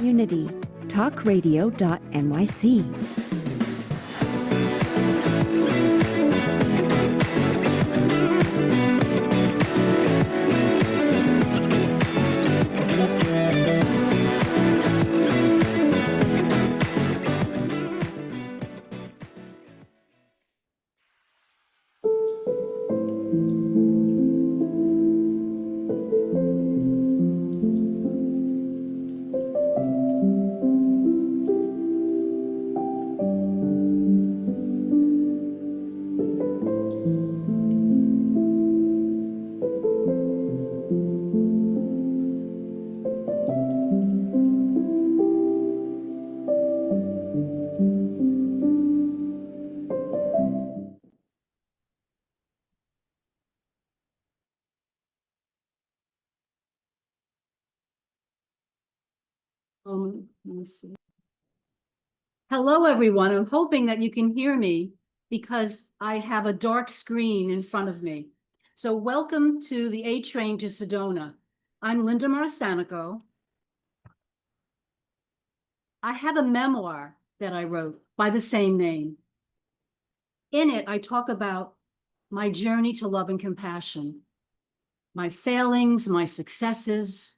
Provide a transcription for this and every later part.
Unity, talkradio.nyc. Let me see. Hello, everyone. I'm hoping that you can hear me because I have a dark screen in front of me. So welcome to the A Train to Sedona. I'm Linda Marsanico. I have a memoir that I wrote by the same name. In it, I talk about my journey to love and compassion, my failings, my successes,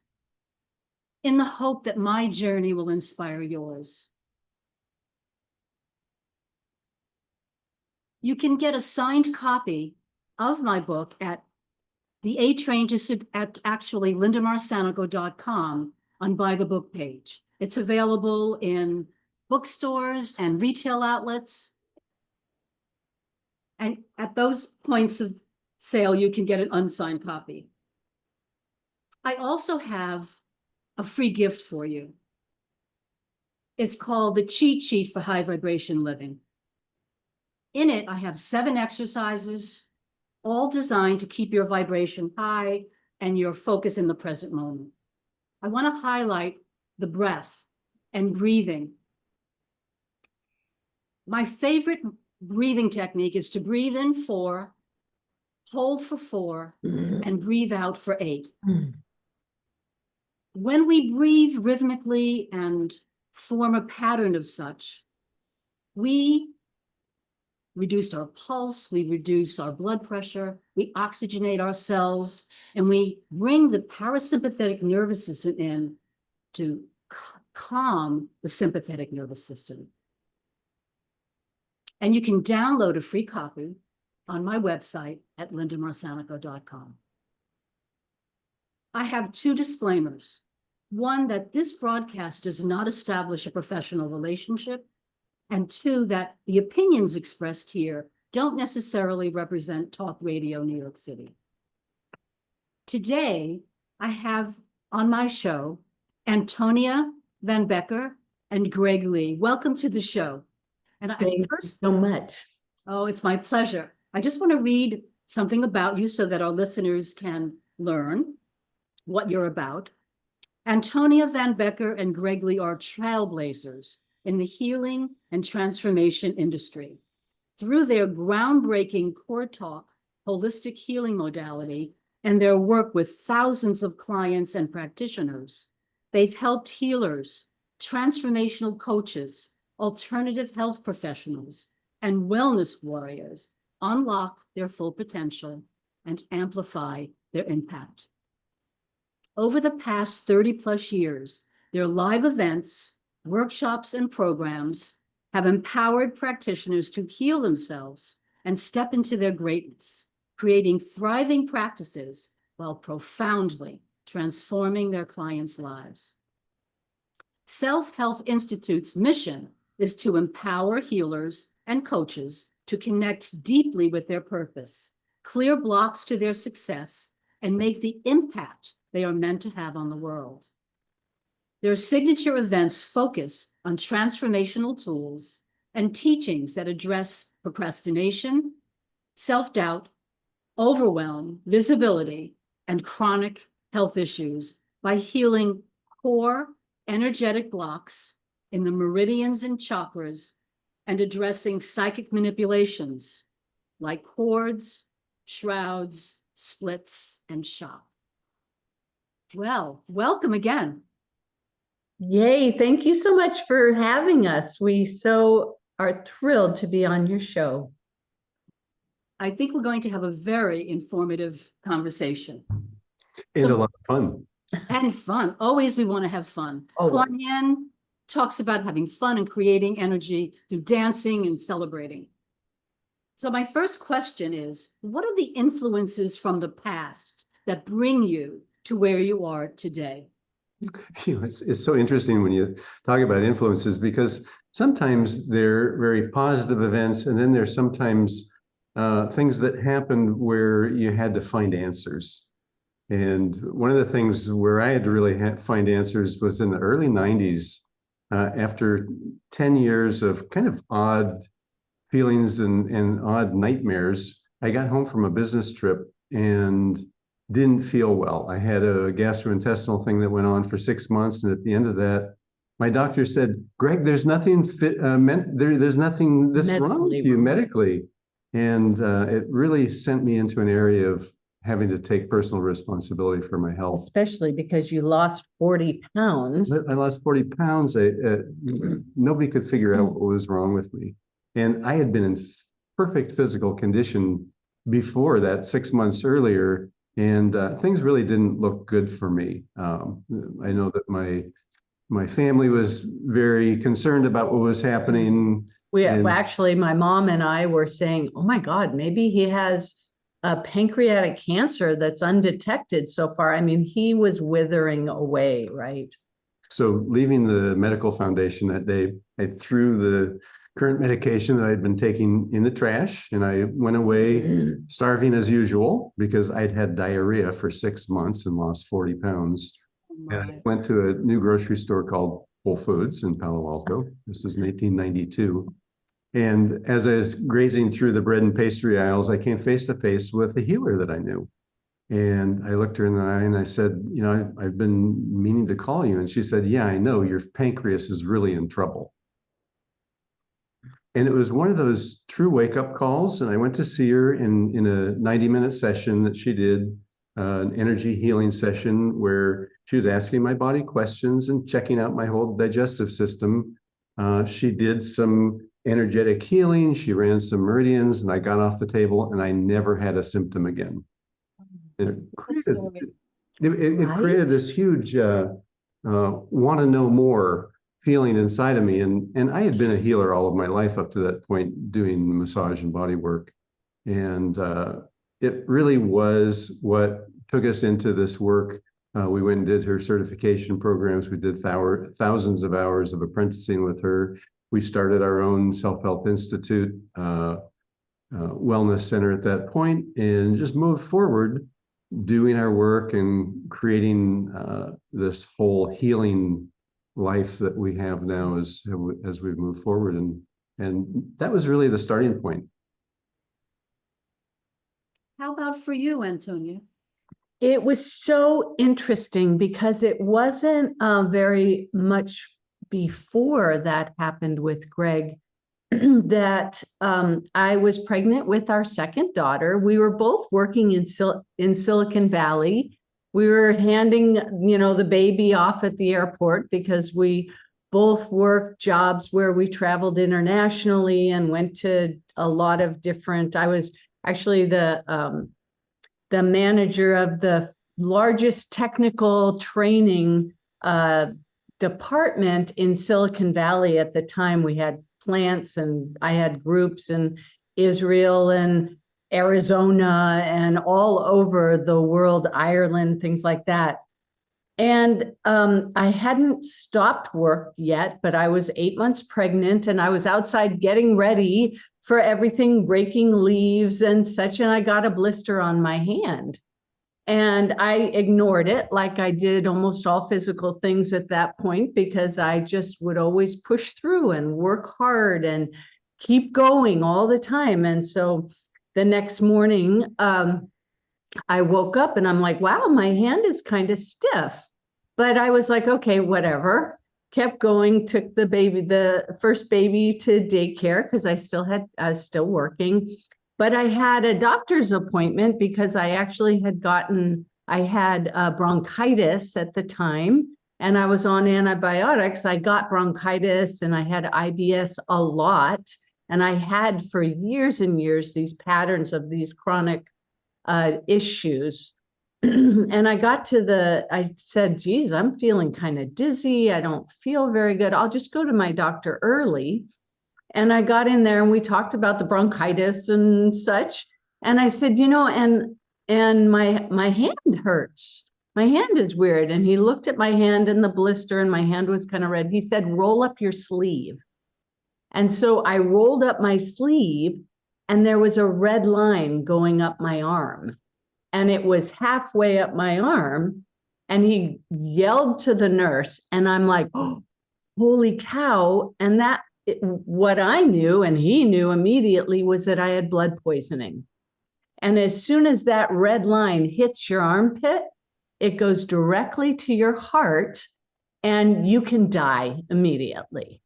in the hope that my journey will inspire yours. You can get a signed copy of my book at the A Train at actually lindamarsanico.com on Buy the Book page. It's available in bookstores and retail outlets. And at those points of sale, you can get an unsigned copy. I also have a free gift for you. It's called the Cheat Sheet for High Vibration Living. In it, I have 7 exercises, all designed to keep your vibration high and your focus in the present moment. I want to highlight the breath and breathing. My favorite breathing technique is to breathe in 4, hold for 4, and breathe out for 8. When we breathe rhythmically and form a pattern of such, we reduce our pulse, we reduce our blood pressure, we oxygenate our cells, and we bring the parasympathetic nervous system in to calm the sympathetic nervous system. And you can download a free copy on my website at lindamarsanico.com. I have 2 disclaimers. One, that this broadcast does not establish a professional relationship, and 2, that the opinions expressed here don't necessarily represent Talk Radio New York City. Today, I have on my show Antonia Van Becker and Greg Lee. Welcome to the show. And Thank you so much. Oh, it's my pleasure. I just want to read something about you so that our listeners can learn what you're about. Antonia Van Becker and Greg Lee are trailblazers in the healing and transformation industry. Through their groundbreaking CoreTalk holistic healing modality and their work with thousands of clients and practitioners, they've helped healers, transformational coaches, alternative health professionals, and wellness warriors unlock their full potential and amplify their impact. Over the past 30+ years, their live events, workshops, and programs have empowered practitioners to heal themselves and step into their greatness, creating thriving practices while profoundly transforming their clients' lives. Self-Health Institute's mission is to empower healers and coaches to connect deeply with their purpose, clear blocks to their success, and make the impact they are meant to have on the world. Their signature events focus on transformational tools and teachings that address procrastination, self-doubt, overwhelm, visibility, and chronic health issues by healing core energetic blocks in the meridians and chakras and addressing psychic manipulations like cords, shrouds, splits, and shock. Well, welcome again. Yay. Thank you so much for having us. We so are thrilled to be on your show. I think we're going to have a very informative conversation. And a lot of fun. And fun. Always we want to have fun. Oh. Kuan Yin talks about having fun and creating energy through dancing and celebrating. So my first question is, what are the influences from the past that bring you to where you are today? It's so interesting when you talk about influences, because sometimes they're very positive events, and then there's sometimes things that happened where you had to find answers. And one of the things where I had to really find answers was in the early 90s, after 10 years of kind of odd feelings and odd nightmares. I got home from a business trip and didn't feel well. I had a gastrointestinal thing that went on for 6 months, and at the end of that, my doctor said, "Greg, there's nothing there's nothing that's wrong with you medically," and it really sent me into an area of having to take personal responsibility for my health. Especially because you lost 40 pounds. I lost 40 pounds. Nobody could figure out what was wrong with me, and I had been in perfect physical condition before that 6 months earlier. And things really didn't look good for me. I know that my family was very concerned about what was happening. Actually, my mom and I were saying, oh my God, maybe he has a pancreatic cancer that's undetected so far. I mean, he was withering away, right? So leaving the medical foundation that day, I threw the current medication that I'd been taking in the trash, and I went away starving as usual because I'd had diarrhea for 6 months and lost 40 pounds. And I went to a new grocery store called Whole Foods in Palo Alto. This was in 1892. And as I was grazing through the bread and pastry aisles, I came face to face with a healer that I knew. And I looked her in the eye and I said, "You know, I've been meaning to call you." And she said, "Yeah, I know, your pancreas is really in trouble." And it was one of those true wake-up calls. And I went to see her in a 90-minute session that she did, an energy healing session where she was asking my body questions and checking out my whole digestive system. She did some energetic healing. She ran some meridians, and I got off the table and I never had a symptom again. And it created this huge want to know more feeling inside of me. And I had been a healer all of my life up to that point, doing massage and body work. And it really was what took us into this work. We went and did her certification programs. We did thousands of hours of apprenticing with her. We started our own self-help institute, wellness center at that point, and just moved forward doing our work and creating this whole healing life that we have now as we move forward. And that was really the starting point. How about for you, Antonia? It was so interesting because it wasn't very much before that happened with Greg that I was pregnant with our second daughter. We were both working in Silicon Valley. We were handing, the baby off at the airport because we both worked jobs where we traveled internationally and went to a lot of different. I was actually the manager of the largest technical training department in Silicon Valley at the time. We had plants, and I had groups in Israel and Arizona and all over the world, Ireland, things like that. And I hadn't stopped work yet, but I was 8 months pregnant, and I was outside getting ready for everything, raking leaves and such, and I got a blister on my hand. And I ignored it, like I did almost all physical things at that point, because I just would always push through and work hard and keep going all the time. And so the next morning, I woke up and I'm like, wow, my hand is kind of stiff. But I was like, okay, whatever. Kept going, took the first baby to daycare because I was still working. But I had a doctor's appointment because I actually had I had bronchitis at the time, and I was on antibiotics, I got bronchitis and I had IBS a lot. And I had for years and years these patterns of these chronic issues. And I said, geez, I'm feeling kind of dizzy. I don't feel very good. I'll just go to my doctor early. And I got in there and we talked about the bronchitis and such. And I said, and my hand hurts. My hand is weird. And he looked at my hand and the blister and my hand was kind of red. He said, roll up your sleeve. And so I rolled up my sleeve and there was a red line going up my arm. And it was halfway up my arm. And he yelled to the nurse and I'm like, oh, holy cow. And what I knew and he knew immediately was that I had blood poisoning. And as soon as that red line hits your armpit, it goes directly to your heart and you can die immediately.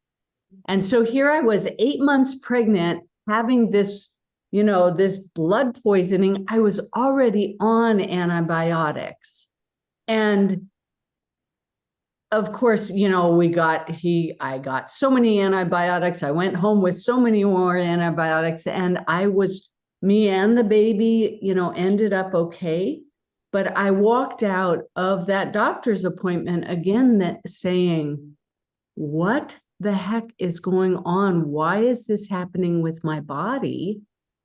And so here I was 8 months pregnant, having this, this blood poisoning. I was already on antibiotics. And of course, I got so many antibiotics. I went home with so many more antibiotics and me and the baby, ended up okay. But I walked out of that doctor's appointment again saying, what the heck is going on? Why is this happening with my body?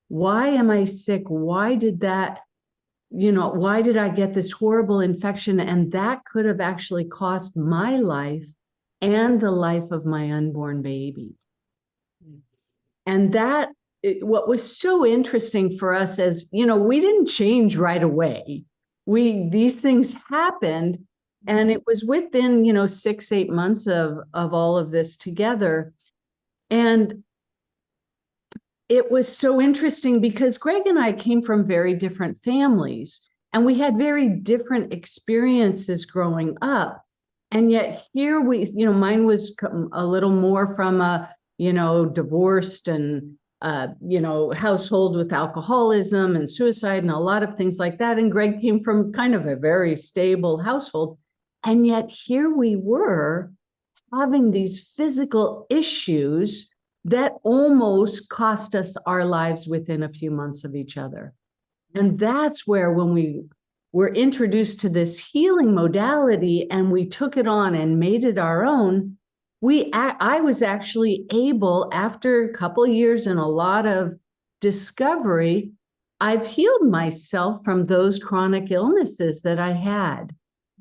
Why am I sick? Why did I get this horrible infection? And that could have actually cost my life and the life of my unborn baby. And what was so interesting for us is, we didn't change right away. These things happened, and it was within, 6-8 months of all of this together. And it was so interesting because Greg and I came from very different families and we had very different experiences growing up. And yet here mine was a little more from a, divorced and, household with alcoholism and suicide and a lot of things like that. And Greg came from kind of a very stable household. And yet here we were having these physical issues that almost cost us our lives within a few months of each other. And that's where, when we were introduced to this healing modality and we took it on and made it our own, I was actually able, after a couple of years and a lot of discovery, I've healed myself from those chronic illnesses that I had.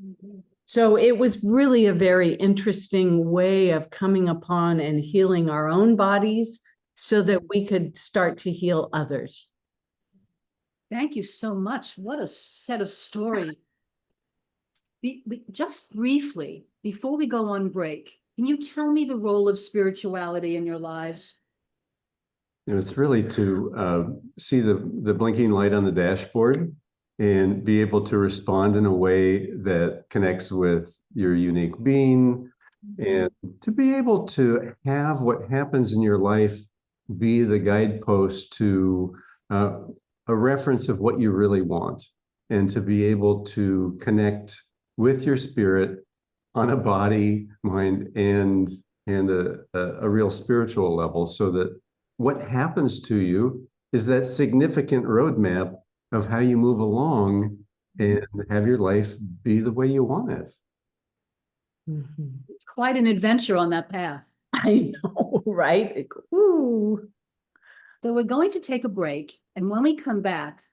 Mm-hmm. So it was really a very interesting way of coming upon and healing our own bodies so that we could start to heal others. Thank you so much. What a set of stories. Just briefly, before we go on break, can you tell me the role of spirituality in your lives? It's really to see the blinking light on the dashboard and be able to respond in a way that connects with your unique being, and to be able to have what happens in your life be the guidepost to a reference of what you really want, and to be able to connect with your spirit on a body, mind, and a real spiritual level, so that what happens to you is that significant roadmap of how you move along and have your life be the way you want it. Mm-hmm. It's quite an adventure on that path. I know, right? Ooh. So we're going to take a break. And when we come back,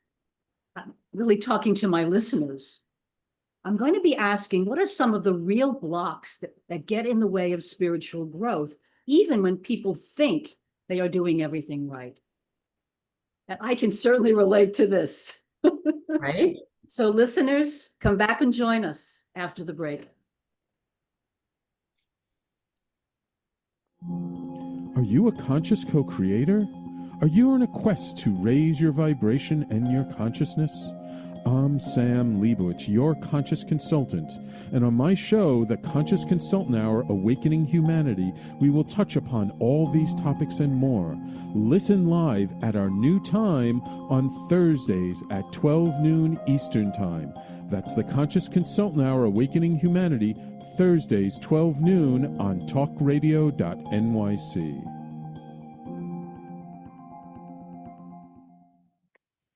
I'm really talking to my listeners. I'm going to be asking, what are some of the real blocks that get in the way of spiritual growth, even when people think they are doing everything right? And I can certainly relate to this. Right? So listeners, come back and join us after the break. Are you a conscious co-creator? Are you on a quest to raise your vibration and your consciousness? I'm Sam Leibowitz, your conscious consultant, and on my show, The Conscious Consultant Hour, Awakening Humanity, we will touch upon all these topics and more. Listen live at our new time on Thursdays at 12 noon Eastern Time. That's The Conscious Consultant Hour, Awakening Humanity, Thursdays, 12 noon on talkradio.nyc.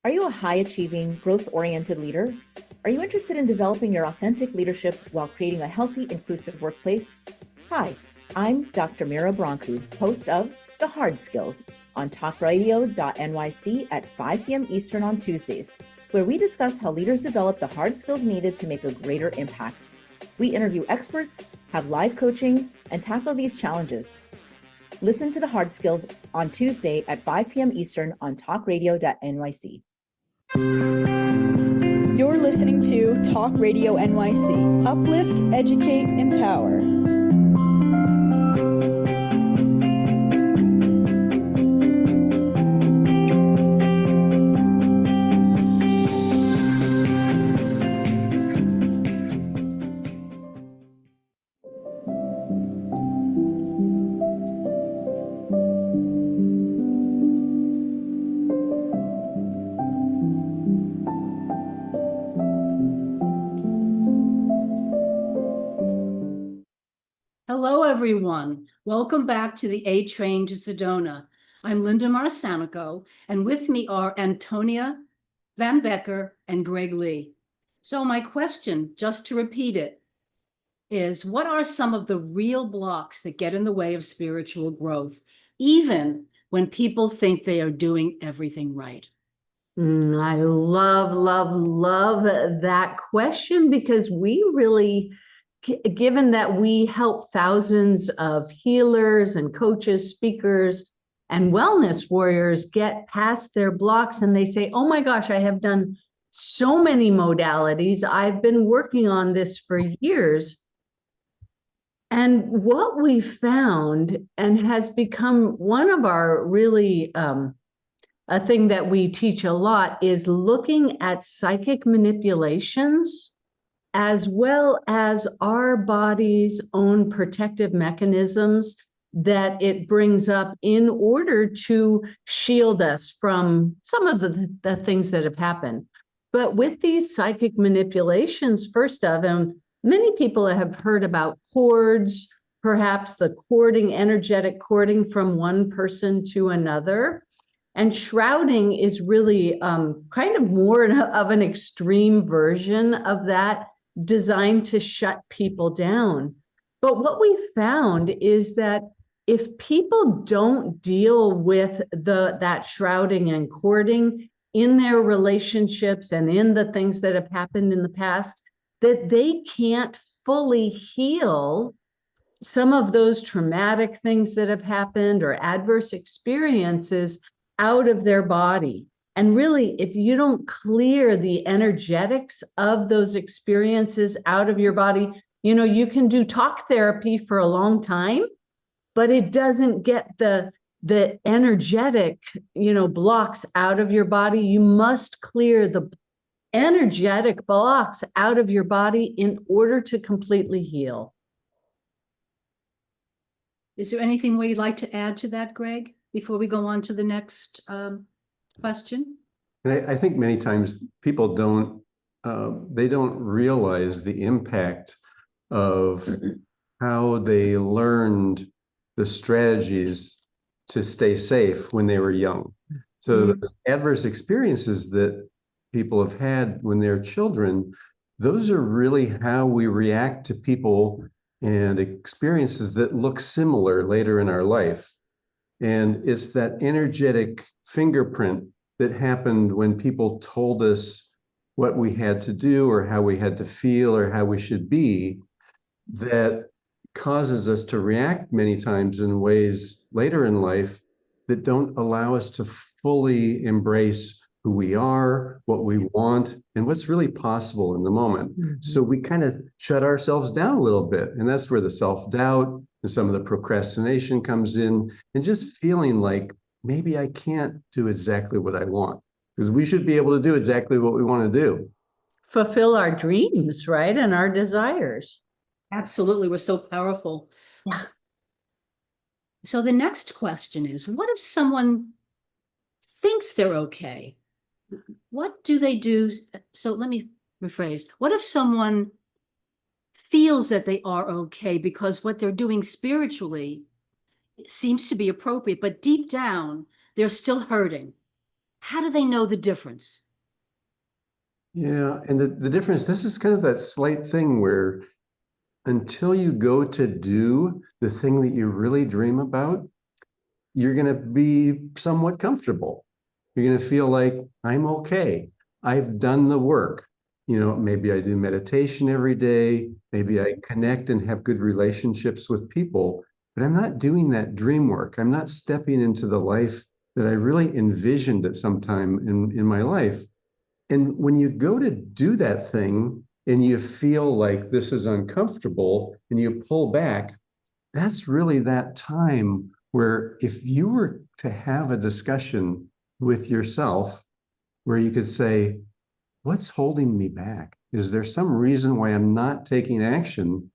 Are you a high-achieving, growth-oriented leader? Are you interested in developing your authentic leadership while creating a healthy, inclusive workplace? Hi, I'm Dr. Mira Brancu, host of The Hard Skills on talkradio.nyc at 5 p.m. Eastern on Tuesdays, where we discuss how leaders develop the hard skills needed to make a greater impact. We interview experts, have live coaching, and tackle these challenges. Listen to The Hard Skills on Tuesday at 5 p.m. Eastern on talkradio.nyc. You're listening to Talk Radio NYC. Uplift, educate, empower. Hello, everyone. Welcome back to the A Train to Sedona. I'm Linda Marsanico, and with me are Antonia, Van Becker, and Greg Lee. So my question, just to repeat it, is what are some of the real blocks that get in the way of spiritual growth, even when people think they are doing everything right? I love that question, because we really, given that we help thousands of healers and coaches, speakers, and wellness warriors get past their blocks, and they say, oh my gosh, I have done so many modalities. I've been working on this for years. And what we found, and has become one of our really, a thing that we teach a lot, is looking at psychic manipulations as well as our body's own protective mechanisms that it brings up in order to shield us from some of the things that have happened. But with these psychic manipulations, first of them, many people have heard about cords, perhaps the cording, energetic cording from one person to another. And shrouding is really kind of more of an extreme version of that, designed to shut people down. But what we found is that if people don't deal with that shrouding and cording in their relationships and in the things that have happened in the past, that they can't fully heal some of those traumatic things that have happened or adverse experiences out of their body. And really, if you don't clear the energetics of those experiences out of your body, you can do talk therapy for a long time, but it doesn't get the energetic, blocks out of your body. You must clear the energetic blocks out of your body in order to completely heal. Is there anything where you'd like to add to that, Greg, before we go on to the next question? I think many times people don't realize the impact of how they learned the strategies to stay safe when they were young. So the adverse experiences that people have had when they're children, those are really how we react to people and experiences that look similar later in our life. And it's that energetic fingerprint that happened when people told us what we had to do or how we had to feel or how we should be, that causes us to react many times in ways later in life that don't allow us to fully embrace who we are, what we want, and what's really possible in the moment. So we kind of shut ourselves down a little bit. And that's where the self-doubt and some of the procrastination comes in, and just feeling like maybe I can't do exactly what I want, because we should be able to do exactly what we want to do. Fulfill our dreams, right? And our desires. Absolutely. We're so powerful. Yeah. So the next question is, what if someone thinks they're okay? What do they do? So let me rephrase. What if someone feels that they are okay because what they're doing spiritually seems to be appropriate, but deep down, they're still hurting. How do they know the difference? Yeah, and the difference, this is kind of that slight thing where until you go to do the thing that you really dream about, you're going to be somewhat comfortable. You're going to feel like, I'm okay. I've done the work. Maybe I do meditation every day. Maybe I connect and have good relationships with people, but I'm not doing that dream work. I'm not stepping into the life that I really envisioned at some time in my life. And when you go to do that thing and you feel like this is uncomfortable and you pull back, that's really that time where if you were to have a discussion with yourself where you could say, what's holding me back? Is there some reason why I'm not taking action?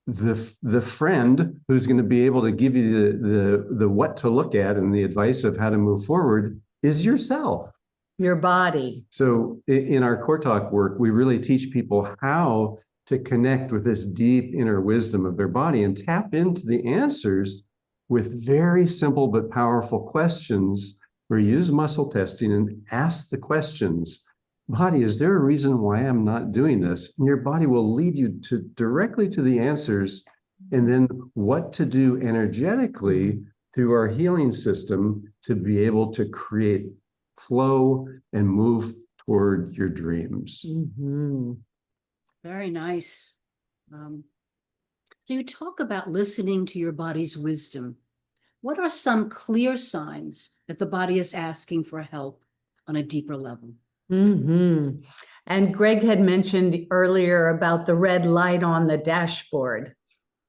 The friend who's going to be able to give you the what to look at and the advice of how to move forward is yourself. Your body. So in our CoreTalk work, we really teach people how to connect with this deep inner wisdom of their body and tap into the answers with very simple but powerful questions where you use muscle testing and ask the questions. Body, is there a reason why I'm not doing this? And your body will lead you directly to the answers and then what to do energetically through our healing system to be able to create flow and move toward your dreams. Mm-hmm. Very nice. So you talk about listening to your body's wisdom. What are some clear signs that the body is asking for help on a deeper level? Mm-hmm. And Greg had mentioned earlier about the red light on the dashboard.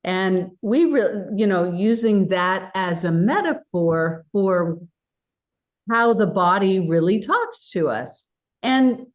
And we really, using that as a metaphor for how the body really talks to us. And,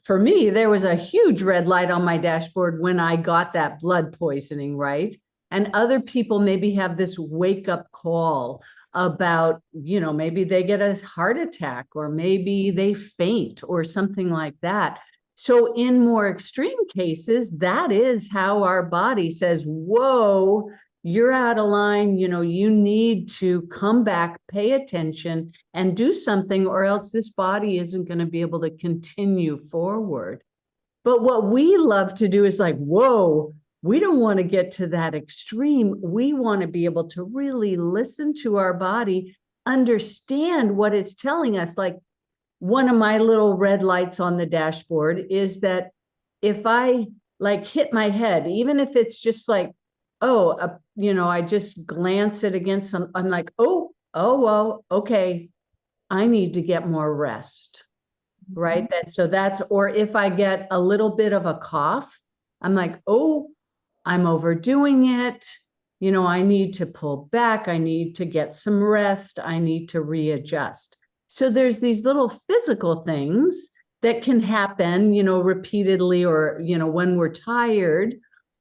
for me, there was a huge red light on my dashboard when I got that blood poisoning, right? And other people maybe have this wake up call about, maybe they get a heart attack or maybe they faint or something like that. So in more extreme cases, that is how our body says, whoa, you're out of line, you need to come back, pay attention and do something, or else this body isn't going to be able to continue forward. But what we love to do is like, whoa, we don't want to get to that extreme. We want to be able to really listen to our body, understand what it's telling us. Like one of my little red lights on the dashboard is that if I hit my head, even if it's just like, I just glance it against some, I'm like, well, okay, I need to get more rest, right? Or if I get a little bit of a cough, I'm like, I'm overdoing it. I need to pull back. I need to get some rest. I need to readjust. So there's these little physical things that can happen, repeatedly or, when we're tired.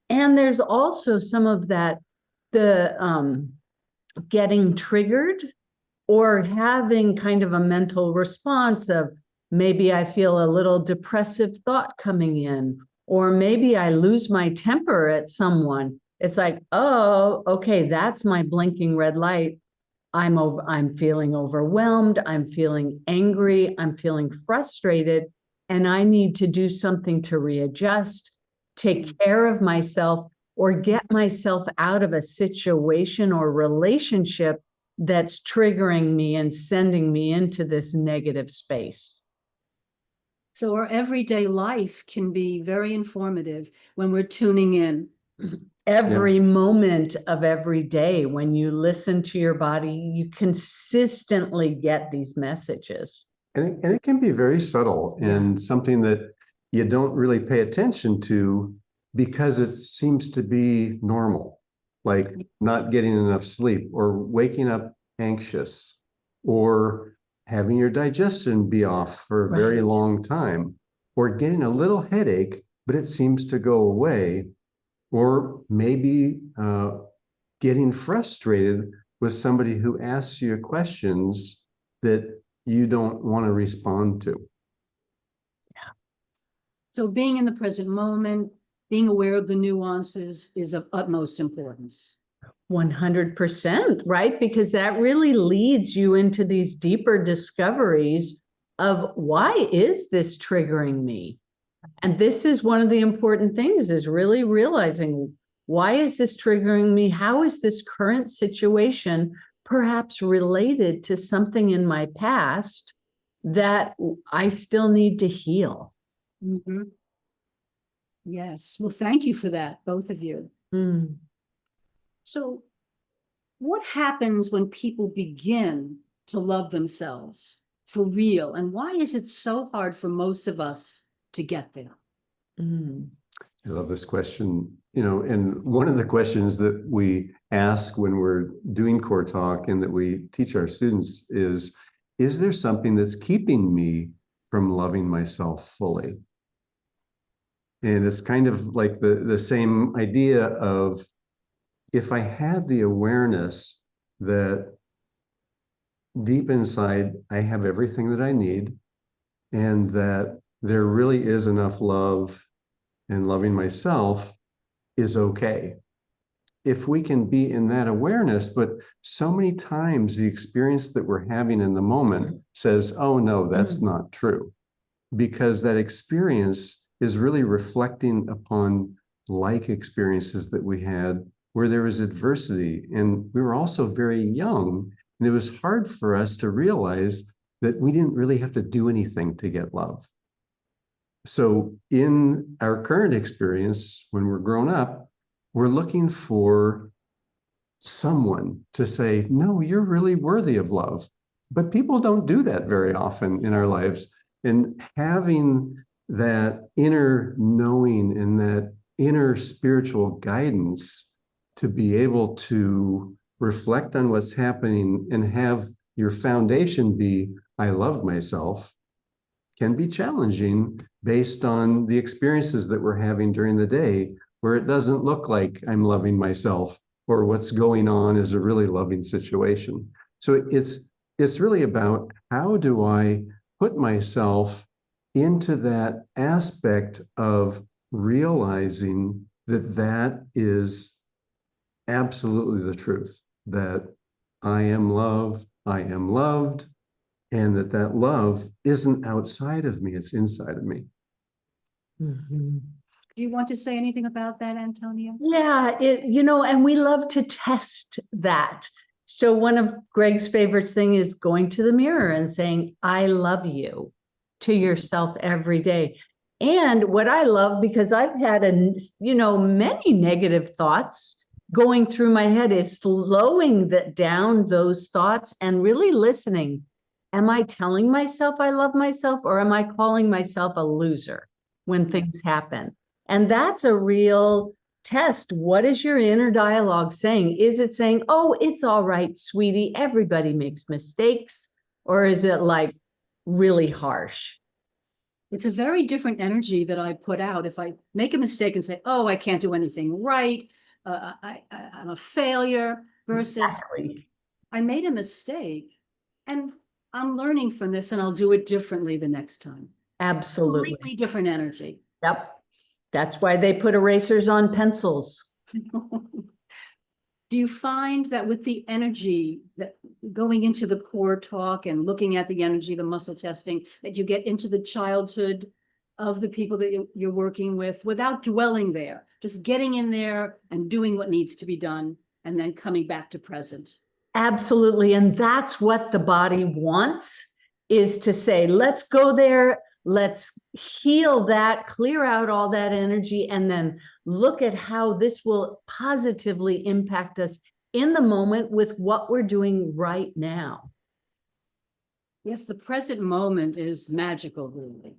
And there's also some of that, the getting triggered or having kind of a mental response of maybe I feel a little depressive thought coming in, or maybe I lose my temper at someone. It's like, oh, okay, that's my blinking red light. I'm feeling overwhelmed. I'm feeling angry. I'm feeling frustrated. And I need to do something to readjust, take care of myself, or get myself out of a situation or relationship that's triggering me and sending me into this negative space. So our everyday life can be very informative when we're tuning in. Every moment of every day, when you listen to your body, you consistently get these messages. And it can be very subtle and something that you don't really pay attention to because it seems to be normal, like not getting enough sleep or waking up anxious or having your digestion be off for a very long time or getting a little headache, but it seems to go away. Or maybe getting frustrated with somebody who asks you questions that you don't want to respond to. So being in the present moment, being aware of the nuances is of utmost importance. 100%, right? Because that really leads you into these deeper discoveries of why is this triggering me? And this is one of the important things, is really realizing, why is this triggering me? How is this current situation perhaps related to something in my past that I still need to heal? Mhm. Yes, well, thank you for that, both of you. Mm. So what happens when people begin to love themselves for real? And why is it so hard for most of us to get there? Mm. I love this question, and one of the questions that we ask when we're doing CoreTalk and that we teach our students is there something that's keeping me from loving myself fully? And it's kind of like the same idea of, if I had the awareness that deep inside I have everything that I need, and that there really is enough love, and loving myself is okay. If we can be in that awareness, but so many times the experience that we're having in the moment says, oh no, that's not true. Because that experience is really reflecting upon like experiences that we had where there was adversity. And we were also very young, and it was hard for us to realize that we didn't really have to do anything to get love. So in our current experience, when we're grown up, we're looking for someone to say, no, you're really worthy of love. But people don't do that very often in our lives. And having that inner knowing and that inner spiritual guidance to be able to reflect on what's happening and have your foundation be, I love myself, can be challenging based on the experiences that we're having during the day, where it doesn't look like I'm loving myself, or what's going on is a really loving situation. So it's really about, how do I put myself into that aspect of realizing that that is absolutely the truth, that I am love, I am loved, and that love isn't outside of me, it's inside of me. Mhm. Do you want to say anything about that, Antonia? Yeah, and we love to test that. So one of Greg's favorites thing is going to the mirror and saying, I love you, to yourself every day. And what I love, because I've had many negative thoughts going through my head, is slowing down those thoughts and really listening. Am I telling myself I love myself, or am I calling myself a loser when things happen? And that's a real test. What is your inner dialogue saying? Is it saying, oh, it's all right, sweetie, everybody makes mistakes? Or is it like really harsh? It's a very different energy that I put out. If I make a mistake and say, oh, I can't do anything right, I'm a failure, versus Exactly. I made a mistake and I'm learning from this and I'll do it differently the next time. Absolutely. Completely different energy. Yep. That's why they put erasers on pencils. Do you find that with the energy, that going into the CoreTalk and looking at the energy, the muscle testing, that you get into the childhood of the people that you're working with without dwelling there, just getting in there and doing what needs to be done and then coming back to present? Absolutely. And that's what the body wants, is to say, let's go there, let's heal that, clear out all that energy, and then look at how this will positively impact us in the moment with what we're doing right now. Yes, the present moment is magical, really.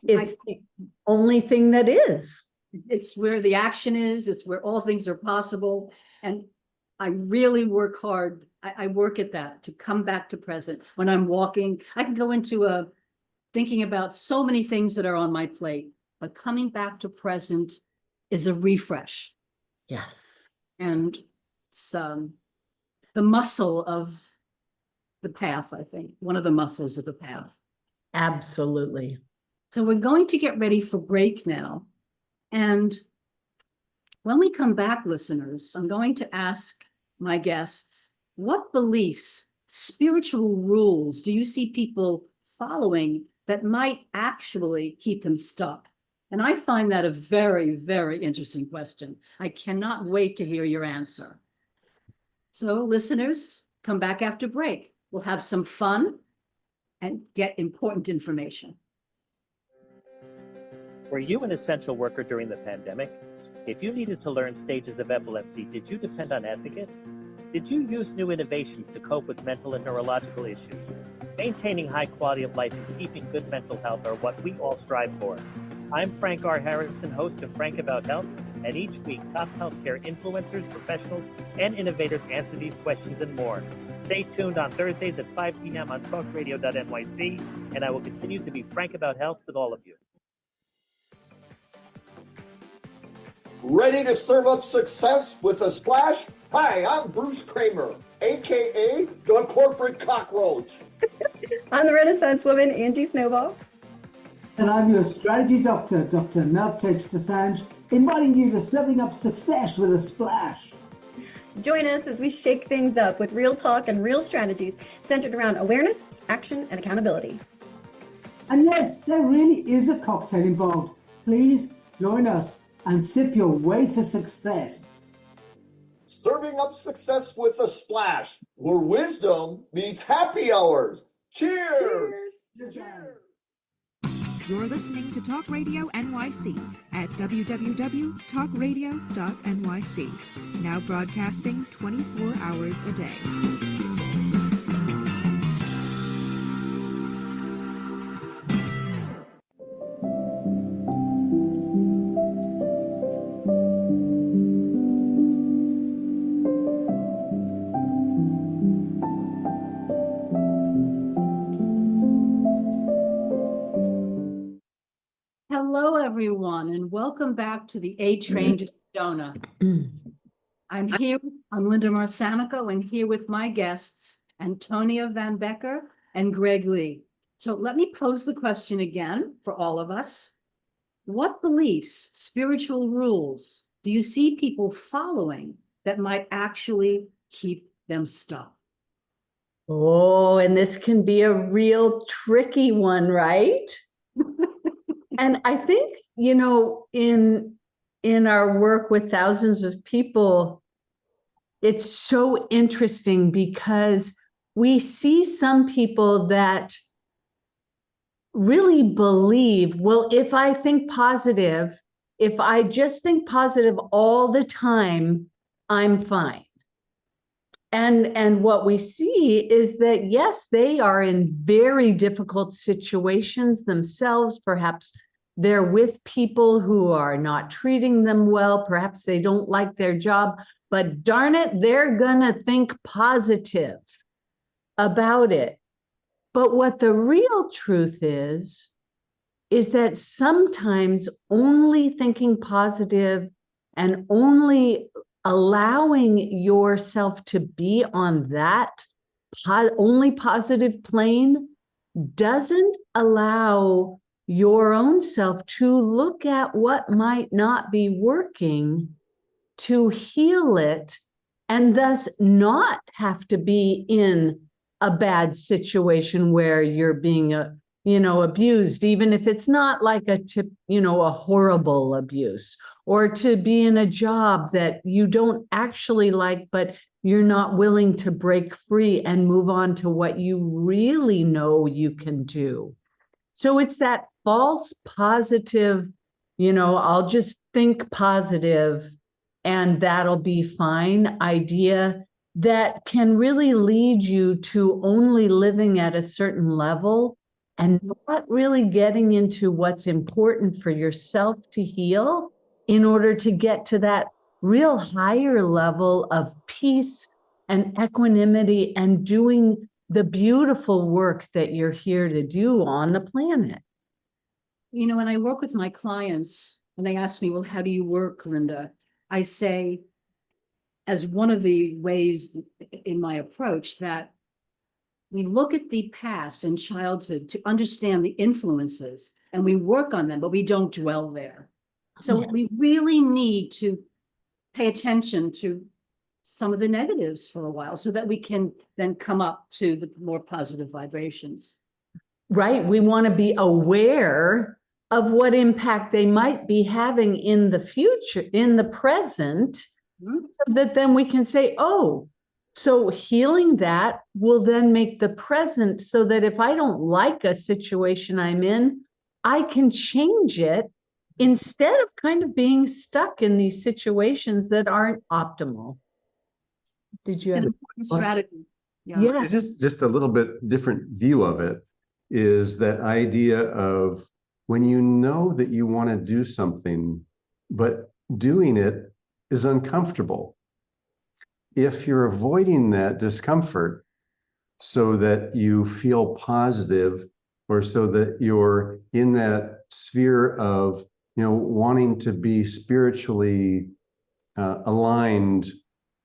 It's the only thing that is. It's where the action is, it's where all things are possible. And I really work hard. I work at that, to come back to present. When I'm walking, I can go into thinking about so many things that are on my plate, but coming back to present is a refresh. Yes. And it's the muscle of the path, I think, one of the muscles of the path. Absolutely. So we're going to get ready for break now. And When we come back, listeners, I'm going to ask my guests, what beliefs, spiritual rules do you see people following that might actually keep them stuck? And I find that a very, very interesting question. I cannot wait to hear your answer. So listeners, come back after break. We'll have some fun and get important information. Were you an essential worker during the pandemic? If you needed to learn stages of epilepsy, did you depend on advocates? Did you use new innovations to cope with mental and neurological issues? Maintaining high quality of life and keeping good mental health are what we all strive for. I'm Frank R. Harrison, host of Frank About Health, and each week top healthcare influencers, professionals, and innovators answer these questions and more. Stay tuned on Thursdays at 5 p.m. on talkradio.nyc, and I will continue to be frank about health with all of you. Ready to serve up success with a splash? Hi, I'm Bruce Kramer, aka the corporate cockroach. I'm the Renaissance woman, Angie Snowball. And I'm your strategy doctor, Dr. Meltex Desange, inviting you to serving up success with a splash. Join us as we shake things up with real talk and real strategies centered around awareness, action, and accountability. And yes, there really is a cocktail involved. Please join us and sip your way to success. Serving up success with a splash, where wisdom meets happy hours. Cheers! Cheers. You're listening to Talk Radio NYC at www.talkradio.nyc, now broadcasting 24 hours a day. Hello, everyone, and welcome back to the A Train to Sedona. I'm Linda Marsanico, and here with my guests, Antonia Van Becker and Greg Lee. So let me pose the question again for all of us. What beliefs, spiritual rules do you see people following that might actually keep them stuck? Oh, and this can be a real tricky one, right? And I think, in our work with thousands of people, it's so interesting because we see some people that really believe, well, if I think positive, if I just think positive all the time, I'm fine. And what we see is that, yes, they are in very difficult situations themselves. Perhaps they're with people who are not treating them well. Perhaps they don't like their job, but darn it, they're gonna think positive about it. But what the real truth is that sometimes only thinking positive and only allowing yourself to be on that only positive plane doesn't allow your own self to look at what might not be working, to heal it, and thus not have to be in a bad situation where you're being abused, even if it's not like a horrible abuse, or to be in a job that you don't actually like, but you're not willing to break free and move on to what you really know you can do. So it's that false positive, I'll just think positive and that'll be fine idea that can really lead you to only living at a certain level and not really getting into what's important for yourself to heal in order to get to that real higher level of peace and equanimity and doing the beautiful work that you're here to do on the planet. When I work with my clients and they ask me, well, how do you work, Linda? I say, as one of the ways in my approach, that we look at the past and childhood to understand the influences and we work on them, but we don't dwell there. So we really need to pay attention to some of the negatives for a while so that we can then come up to the more positive vibrations. Right. We want to be aware of what impact they might be having in the future, in the present, so that then we can say, oh, so healing that will then make the present so that if I don't like a situation I'm in, I can change it instead of kind of being stuck in these situations that aren't optimal. Did you It's an have important strategy. Yeah. Yes. Just a little bit different view of it is that idea of when you know that you want to do something, but doing it is uncomfortable. If you're avoiding that discomfort so that you feel positive, or so that you're in that sphere of, wanting to be spiritually aligned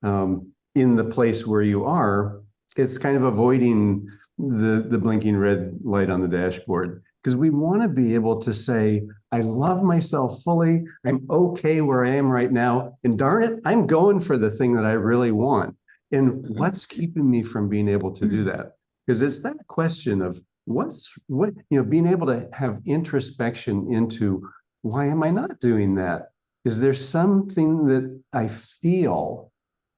in the place where you are, it's kind of avoiding the blinking red light on the dashboard, because we want to be able to say, I love myself fully. I'm okay where I am right now. And darn it, I'm going for the thing that I really want. And what's keeping me from being able to do that? Because it's that question of being able to have introspection into, why am I not doing that? Is there something that I feel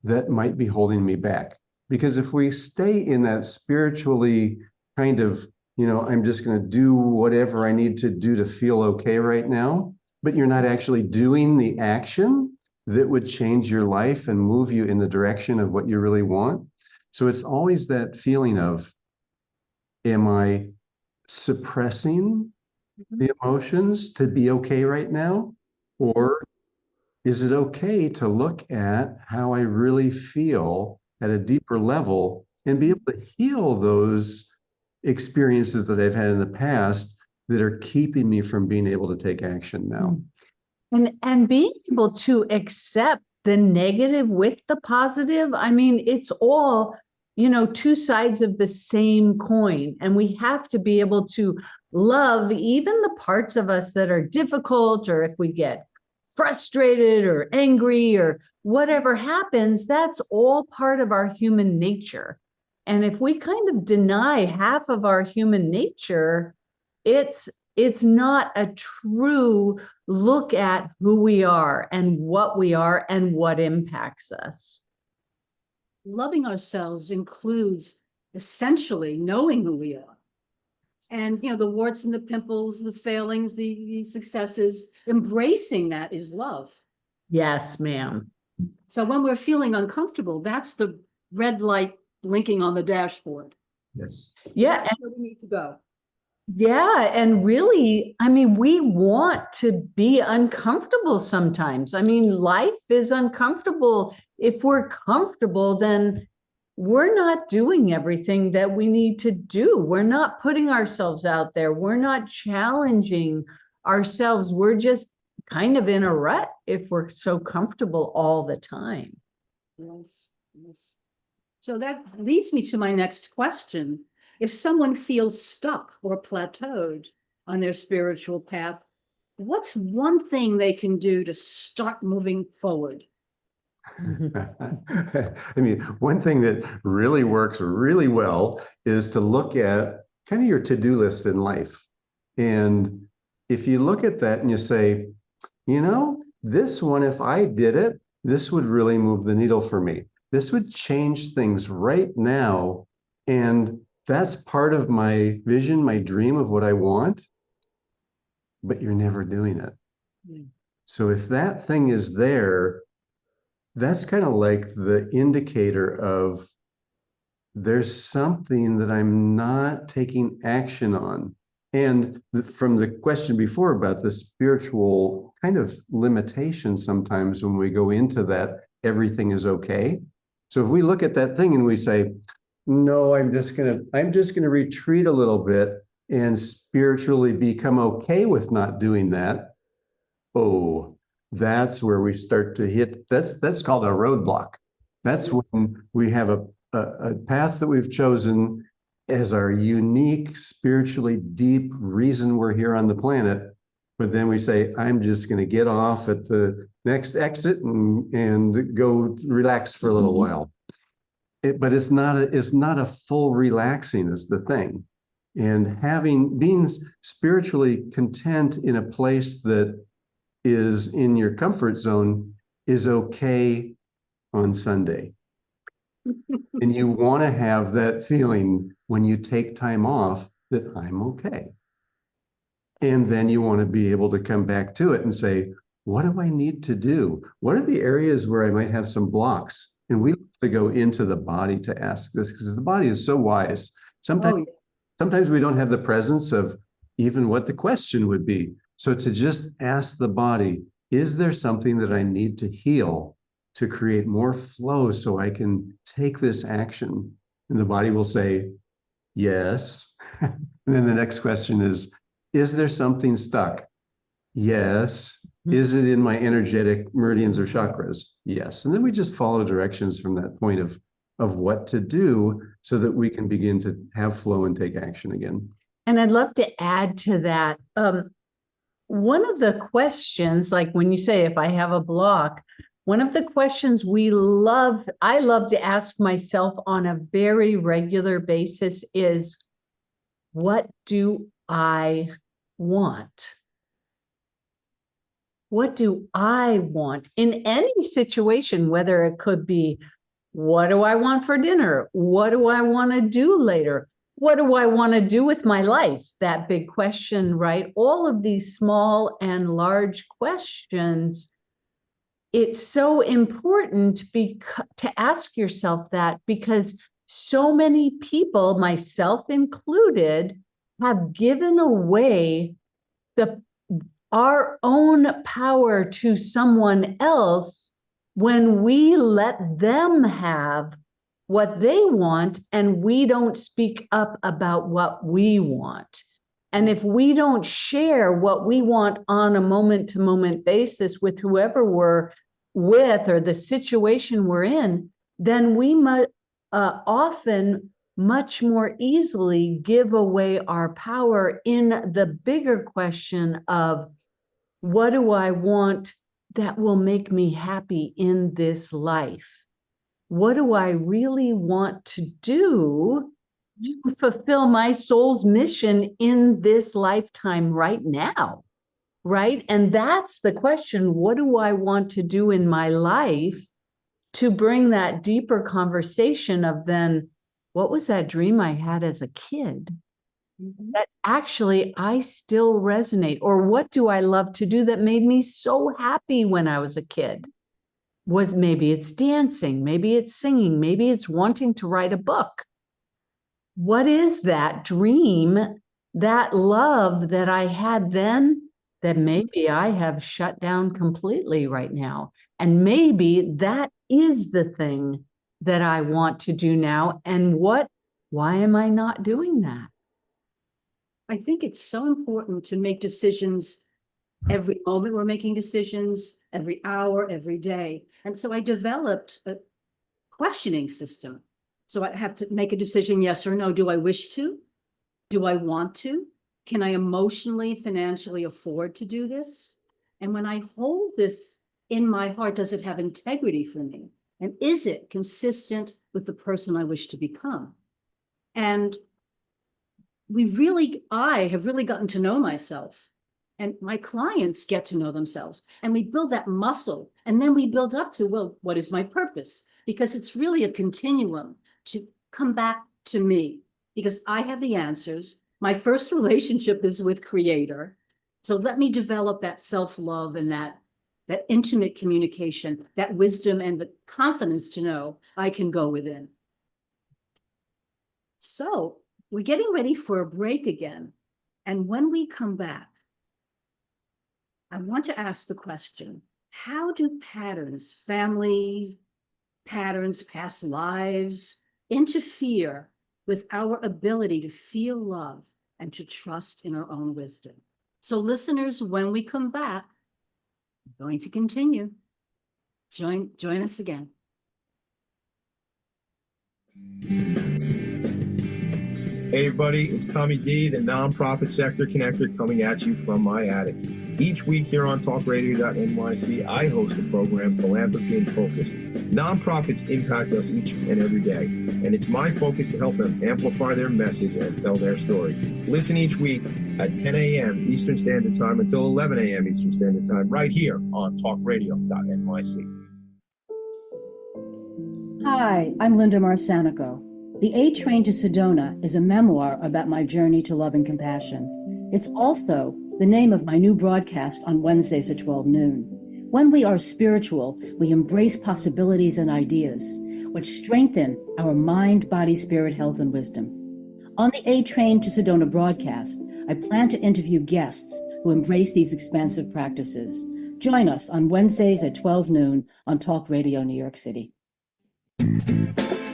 that might be holding me back? Because if we stay in that spiritually kind of, I'm just going to do whatever I need to do to feel okay right now, but you're not actually doing the action that would change your life and move you in the direction of what you really want. So it's always that feeling of, am I suppressing the emotions to be okay right now? Or is it okay to look at how I really feel at a deeper level and be able to heal those experiences that I've had in the past that are keeping me from being able to take action now? And being able to accept the negative with the positive. I mean, it's all, two sides of the same coin. And we have to be able to love even the parts of us that are difficult, or if we get frustrated or angry or whatever happens, that's all part of our human nature. And if we kind of deny half of our human nature, it's not a true look at who we are and what impacts us. Loving ourselves includes essentially knowing who we are. And, the warts and the pimples, the failings, the successes, embracing that is love. Yes, ma'am. So when we're feeling uncomfortable, that's the red light blinking on the dashboard. Yes. Yeah. That's where we need to go. Yeah. And really, we want to be uncomfortable sometimes. Life is uncomfortable. If we're comfortable, then we're not doing everything that we need to do. We're not putting ourselves out there. We're not challenging ourselves. We're just kind of in a rut if we're so comfortable all the time. Yes. So that leads me to my next question. If someone feels stuck or plateaued on their spiritual path, what's one thing they can do to start moving forward? One thing that really works really well is to look at kind of your to-do list in life. And if you look at that and you say, this one, if I did it, this would really move the needle for me. This would change things right now. And that's part of my vision, my dream of what I want, but you're never doing it. So if that thing is there, that's kind of like the indicator of there's something that I'm not taking action on. And from the question before about the spiritual kind of limitation, sometimes when we go into that, everything is okay. So if we look at that thing and we say, no, I'm just gonna retreat a little bit and spiritually become okay with not doing that. Oh, that's where we start to hit, that's called a roadblock. That's when we have a path that we've chosen as our unique, spiritually deep reason we're here on the planet. But then we say, I'm just going to get off at the next exit and go relax for a little while. But it's not a full relaxing is the thing. And being spiritually content in a place that is in your comfort zone is okay on Sunday. And you want to have that feeling when you take time off that I'm okay. And then you want to be able to come back to it and say, what do I need to do? What are the areas where I might have some blocks? And we have to go into the body to ask this because the body is so wise. Sometimes we don't have the presence of even what the question would be. So to just ask the body, is there something that I need to heal to create more flow so I can take this action? And the body will say, yes. And then the next question is there something stuck? Yes. Is it in my energetic meridians or chakras? Yes. And then we just follow directions from that point of what to do so that we can begin to have flow and take action again. And I'd love to add to that. One of the questions, like when you say, if I have a block, one of the questions I love to ask myself on a very regular basis is, what do I want? What do I want in any situation, whether it could be, what do I want for dinner? What do I want to do later? What do I want to do with my life? That big question, right? All of these small and large questions. It's so important to ask yourself that, because so many people, myself included, have given away our own power to someone else when we let them have what they want and we don't speak up about what we want. And if we don't share what we want on a moment-to-moment basis with whoever we're with or the situation we're in, then we might often much more easily give away our power in the bigger question of, what do I want that will make me happy in this life? What do I really want to do to fulfill my soul's mission in this lifetime right now? Right? And that's the question. What do I want to do in my life to bring that deeper conversation of then, what was that dream I had as a kid that actually I still resonate? Or what do I love to do that made me so happy when I was a kid? Maybe it's dancing, maybe it's singing, maybe it's wanting to write a book. What is that dream, that love that I had then that maybe I have shut down completely right now? And maybe that is the thing that I want to do now. And why am I not doing that? I think it's so important to make decisions every moment. We're making decisions every hour, every day. And so I developed a questioning system. So I have to make a decision, yes or no. Do I wish to? Do I want to? Can I emotionally, financially afford to do this? And when I hold this in my heart, does it have integrity for me? And is it consistent with the person I wish to become? And I have really gotten to know myself, and my clients get to know themselves, and we build that muscle, and then we build up to, well, what is my purpose? Because it's really a continuum to come back to me, because I have the answers. My first relationship is with Creator. So let me develop that self-love and that intimate communication, that wisdom and the confidence to know I can go within. So we're getting ready for a break again. And when we come back, I want to ask the question, how do patterns, family patterns, past lives, interfere with our ability to feel love and to trust in our own wisdom? So listeners, when we come back, I'm going to continue. Join us again. Hey everybody, it's Tommy D, the nonprofit sector connector, coming at you from my attic. Each week here on talkradio.nyc, I host a program, Philanthropy in Focus. Nonprofits impact us each and every day, and it's my focus to help them amplify their message and tell their story. Listen each week at 10 a.m. Eastern Standard Time until 11 a.m. Eastern Standard Time, right here on talkradio.nyc. Hi, I'm Linda Marsanico. The A Train to Sedona is a memoir about my journey to love and compassion. It's also the name of my new broadcast on Wednesdays at 12 noon. When we are spiritual, we embrace possibilities and ideas, which strengthen our mind, body, spirit, health, and wisdom. On the A Train to Sedona broadcast, I plan to interview guests who embrace these expansive practices. Join us on Wednesdays at 12 noon on Talk Radio New York City.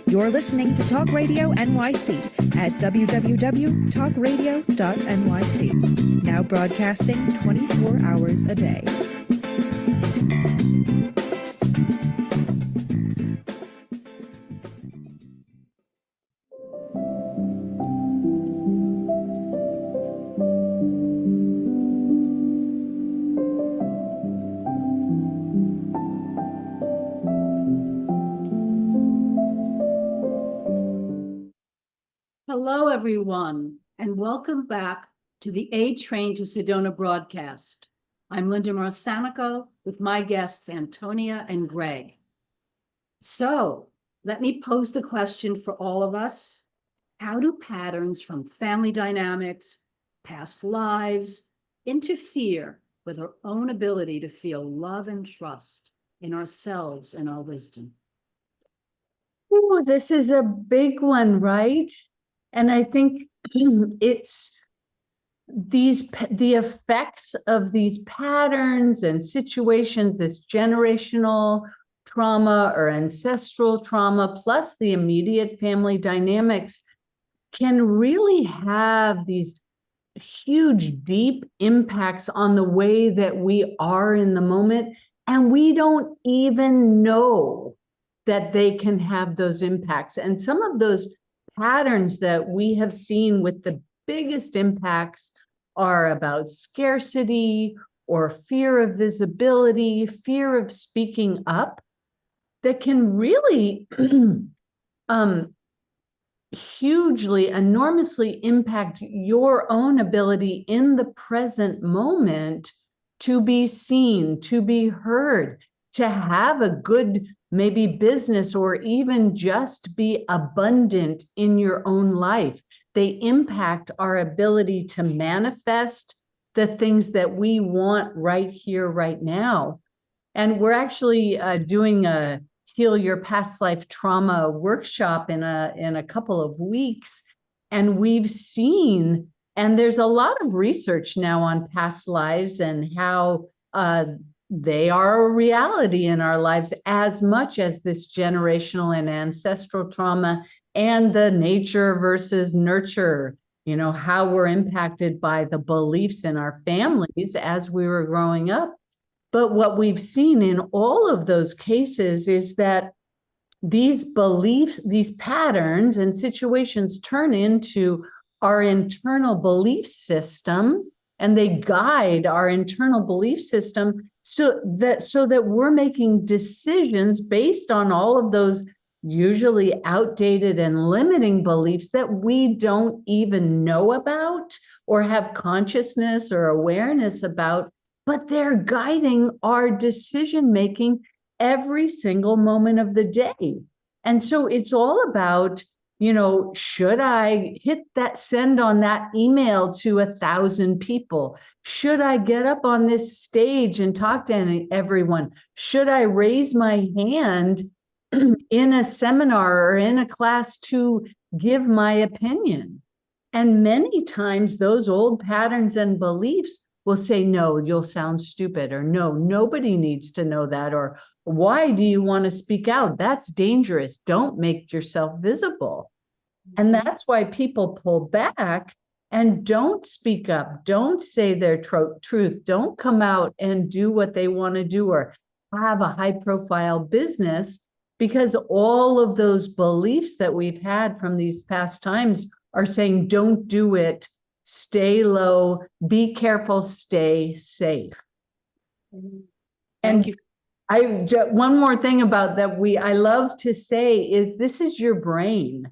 You're listening to Talk Radio NYC at www.talkradio.nyc. Now broadcasting 24 hours a day. Hello, everyone, and welcome back to the A Train to Sedona broadcast. I'm Linda Marsanico with my guests, Antonia and Greg. So let me pose the question for all of us. How do patterns from family dynamics, past lives, interfere with our own ability to feel love and trust in ourselves and our wisdom? Ooh, this is a big one, right? And I think it's the effects of these patterns and situations, this generational trauma or ancestral trauma, plus the immediate family dynamics, can really have these huge, deep impacts on the way that we are in the moment. And we don't even know that they can have those impacts. And some of those patterns that we have seen with the biggest impacts are about scarcity or fear of visibility, fear of speaking up, that can really hugely, enormously impact your own ability in the present moment to be seen, to be heard, to have a good maybe business, or even just be abundant in your own life. They impact our ability to manifest the things that we want right here, right now. And we're actually doing a Heal Your Past Life Trauma workshop in a couple of weeks. And we've seen, and there's a lot of research now on past lives and how they are a reality in our lives as much as this generational and ancestral trauma and the nature versus nurture, how we're impacted by the beliefs in our families as we were growing up. But what we've seen in all of those cases is that these beliefs, these patterns and situations turn into our internal belief system, and they guide our internal belief system so that we're making decisions based on all of those usually outdated and limiting beliefs that we don't even know about or have consciousness or awareness about, but they're guiding our decision making every single moment of the day. And so it's all about, should I hit that send on that email to 1,000 people? Should I get up on this stage and talk to everyone? Should I raise my hand in a seminar or in a class to give my opinion? And many times those old patterns and beliefs will say, no, you'll sound stupid, or no, nobody needs to know that, or why do you want to speak out? That's dangerous. Don't make yourself visible. And that's why people pull back and don't speak up, don't say their truth, don't come out and do what they want to do or have a high profile business, because all of those beliefs that we've had from these past times are saying, don't do it, stay low, be careful, stay safe. Thank you. One more thing about that I love to say is this is your brain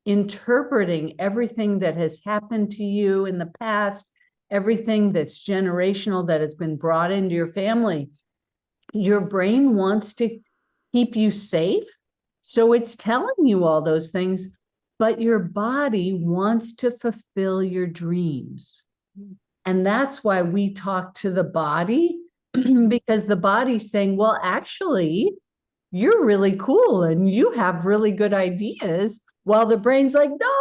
interpreting everything that has happened to you in the past, everything that's generational that has been brought into your family. Your brain wants to keep you safe, so it's telling you all those things, but your body wants to fulfill your dreams. And that's why we talk to the body, because the body's saying, well, actually, you're really cool and you have really good ideas, while the brain's like, no,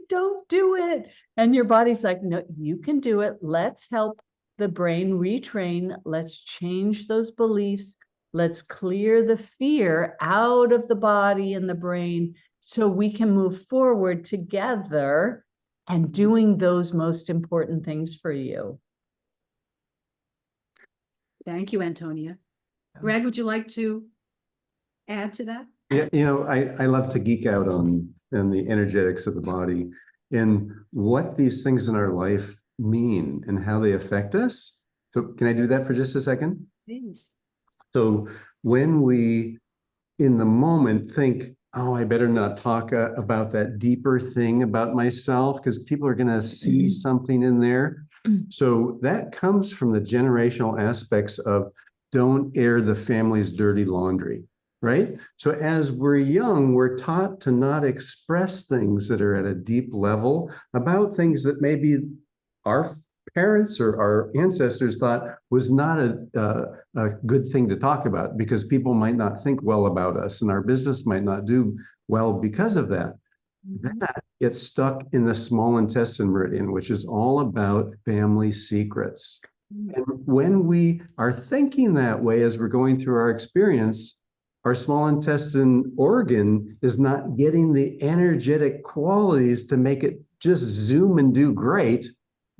don't do it. And your body's like, no, you can do it. Let's help the brain retrain. Let's change those beliefs. Let's clear the fear out of the body and the brain so we can move forward together and doing those most important things for you. Thank you, Antonia. Greg, would you like to add to that? Yeah, I love to geek out on the energetics of the body and what these things in our life mean and how they affect us. So can I do that for just a second? Please. So when we, in the moment, think, oh, I better not talk about that deeper thing about myself because people are going to see something in there. So that comes from the generational aspects of don't air the family's dirty laundry, right? So as we're young, we're taught to not express things that are at a deep level about things that maybe our parents or our ancestors thought was not a good thing to talk about because people might not think well about us and our business might not do well because of that. That gets stuck in the small intestine meridian, which is all about family secrets. And when we are thinking that way as we're going through our experience, our small intestine organ is not getting the energetic qualities to make it just zoom and do great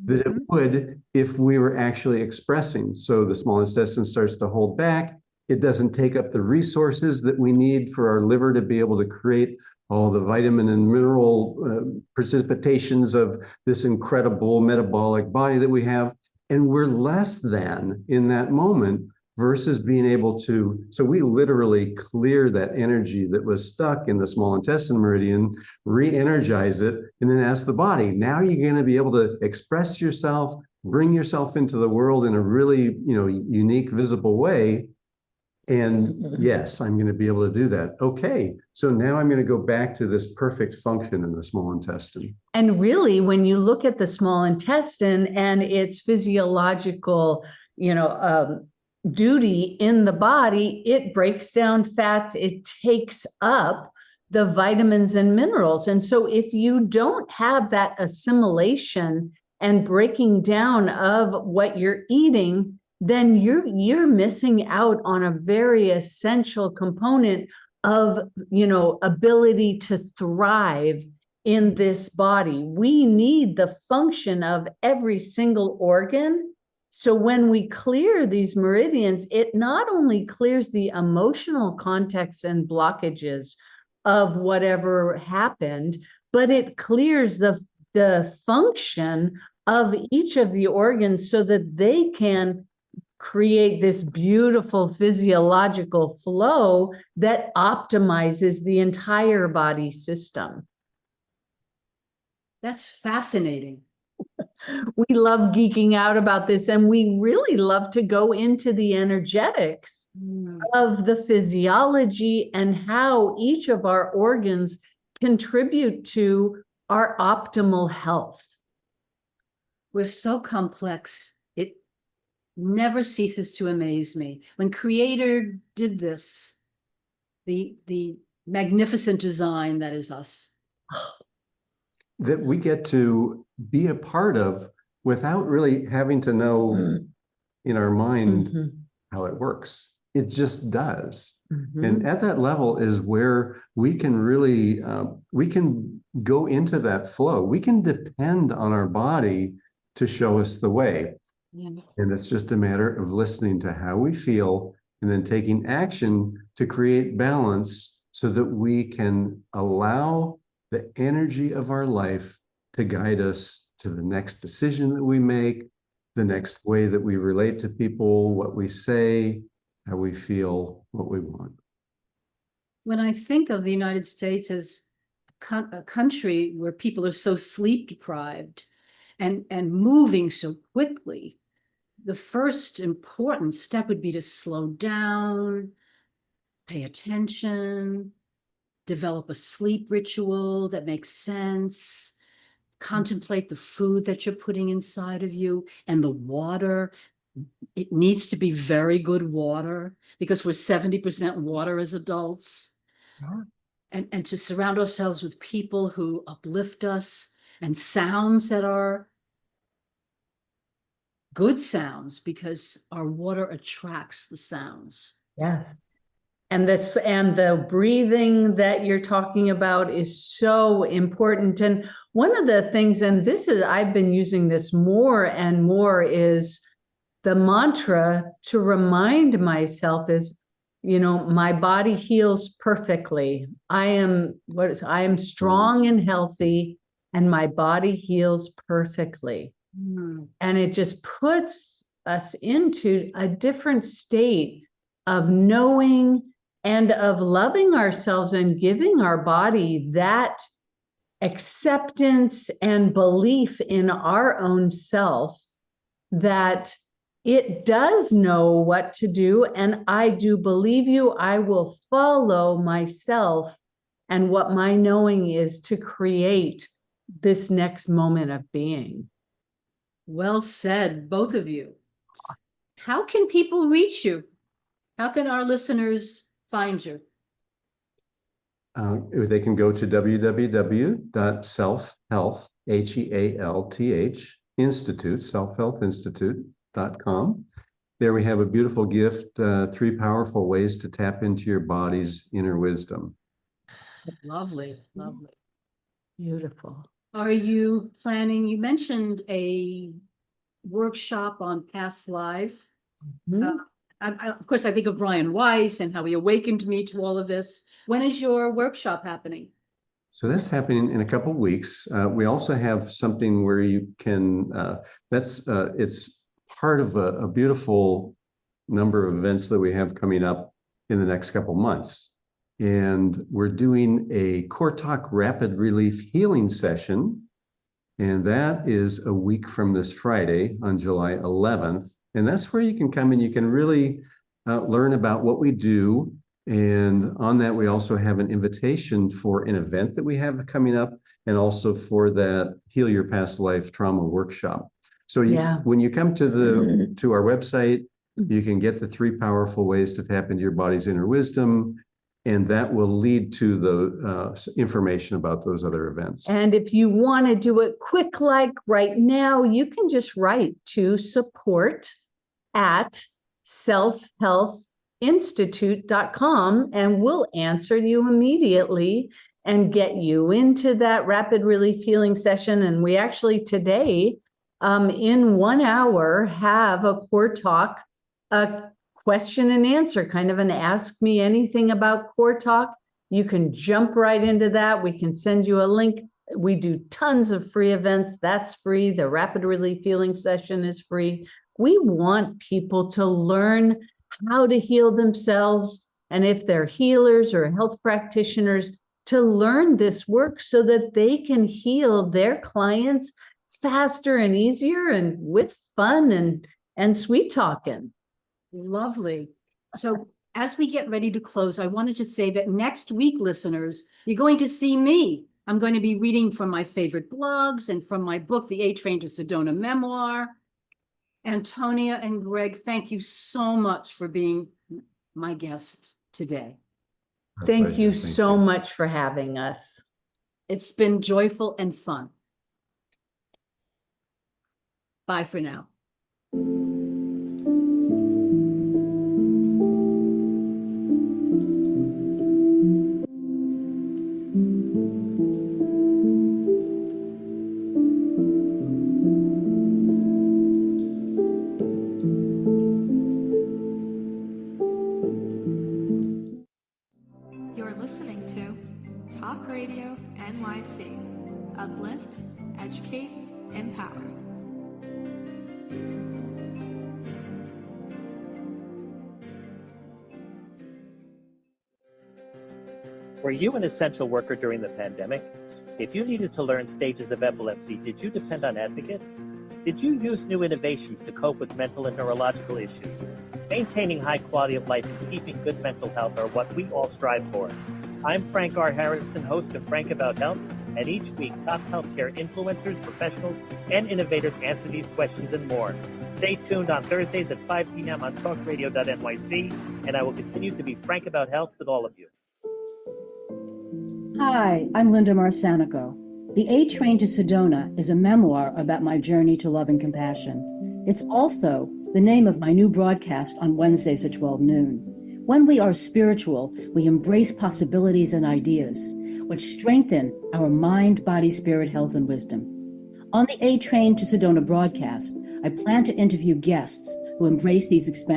that it would if we were actually expressing. So the small intestine starts to hold back. It doesn't take up the resources that we need for our liver to be able to create all the vitamin and mineral precipitations of this incredible metabolic body that we have. And we're less than in that moment versus being able to, so we literally clear that energy that was stuck in the small intestine meridian, re-energize it, and then ask the body, now you're going to be able to express yourself, bring yourself into the world in a really, unique, visible way. And yes, I'm going to be able to do that. Okay, so now I'm going to go back to this perfect function in the small intestine. And really, when you look at the small intestine and its physiological, duty in the body, it breaks down fats, it takes up the vitamins and minerals. And so if you don't have that assimilation and breaking down of what you're eating, then you're missing out on a very essential component of, ability to thrive in this body. We need the function of every single organ. So when we clear these meridians, it not only clears the emotional context and blockages of whatever happened, but it clears the function of each of the organs so that they can create this beautiful physiological flow that optimizes the entire body system. That's fascinating. We love geeking out about this, and we really love to go into the energetics of the physiology and how each of our organs contribute to our optimal health. We're so complex. It never ceases to amaze me. When Creator did this, the magnificent design that is us, that we get to be a part of without really having to know in our mind how it works. It just does. And at that level is where we can really, we can go into that flow. We can depend on our body to show us the way. And it's just a matter of listening to how we feel and then taking action to create balance so that we can allow the energy of our life to guide us to the next decision that we make, the next way that we relate to people, what we say, how we feel, what we want. When I think of the United States as a country where people are so sleep deprived and moving so quickly, the first important step would be to slow down, pay attention, develop a sleep ritual that makes sense, contemplate the food that you're putting inside of you and the water. It needs to be very good water because we're 70% water as adults. Sure. And to surround ourselves with people who uplift us and sounds that are good sounds because our water attracts the sounds. Yes. And the breathing that you're talking about is so important. And one of the things, and I've been using this more and more, is the mantra to remind myself is, my body heals perfectly. I am strong and healthy, and my body heals perfectly. And it just puts us into a different state of knowing and of loving ourselves and giving our body that acceptance and belief in our own self that it does know what to do. And I do believe you, I will follow myself and what my knowing is to create this next moment of being. Well said, both of you. How can people reach you? How can our listeners find you? They can go to www.selfhealth, HEALTH, Institute, selfhealthinstitute.com. There we have a beautiful gift, 3 powerful ways to tap into your body's inner wisdom. Lovely, lovely. Beautiful. Are you planning, you mentioned a workshop on past life. Of course, I think of Brian Weiss and how he awakened me to all of this. When is your workshop happening? So that's happening in a couple of weeks. We also have something where you can, it's part of a beautiful number of events that we have coming up in the next couple of months. And we're doing a CoreTalk Rapid Relief Healing Session. And that is a week from this Friday on July 11th. And that's where you can come and you can really learn about what we do. And on that, we also have an invitation for an event that we have coming up and also for that Heal Your Past Life Trauma Workshop. So when you come to our website, you can get the 3 powerful ways to tap into your body's inner wisdom. And that will lead to the information about those other events. And if you want to do it quick, like right now, you can just write to support@selfhealthinstitute.com and we'll answer you immediately and get you into that rapid relief healing session. And we actually today, in 1 hour, have a CoreTalk, a question and answer, kind of an ask me anything about CoreTalk. You can jump right into that. We can send you a link. We do tons of free events. That's free. The rapid relief healing session is free. We want people to learn how to heal themselves. And if they're healers or health practitioners, to learn this work so that they can heal their clients faster and easier and with fun and sweet talking. Lovely. So as we get ready to close, I wanted to say that next week, listeners, you're going to see me. I'm going to be reading from my favorite blogs and from my book, The A Train to Sedona Memoir. Antonia and Greg, thank you so much for being my guest today. Thank you so much for having us. It's been joyful and fun. Bye for now. You're listening to Talk Radio NYC. Uplift, educate, empower. Were you an essential worker during the pandemic? If you needed to learn stages of epilepsy, did you depend on advocates? Did you use new innovations to cope with mental and neurological issues? Maintaining high quality of life and keeping good mental health are what we all strive for. I'm Frank R. Harrison, host of Frank About Health, and each week top healthcare influencers, professionals, and innovators answer these questions and more. Stay tuned on Thursdays at 5 p.m. on talkradio.nyc, and I will continue to be frank about health with all of you. Hi, I'm Linda Marsanico. The A Train to Sedona is a memoir about my journey to love and compassion. It's also the name of my new broadcast on Wednesdays at 12 noon. When we are spiritual, we embrace possibilities and ideas, which strengthen our mind, body, spirit, health, and wisdom. On the A Train to Sedona broadcast, I plan to interview guests who embrace these expansive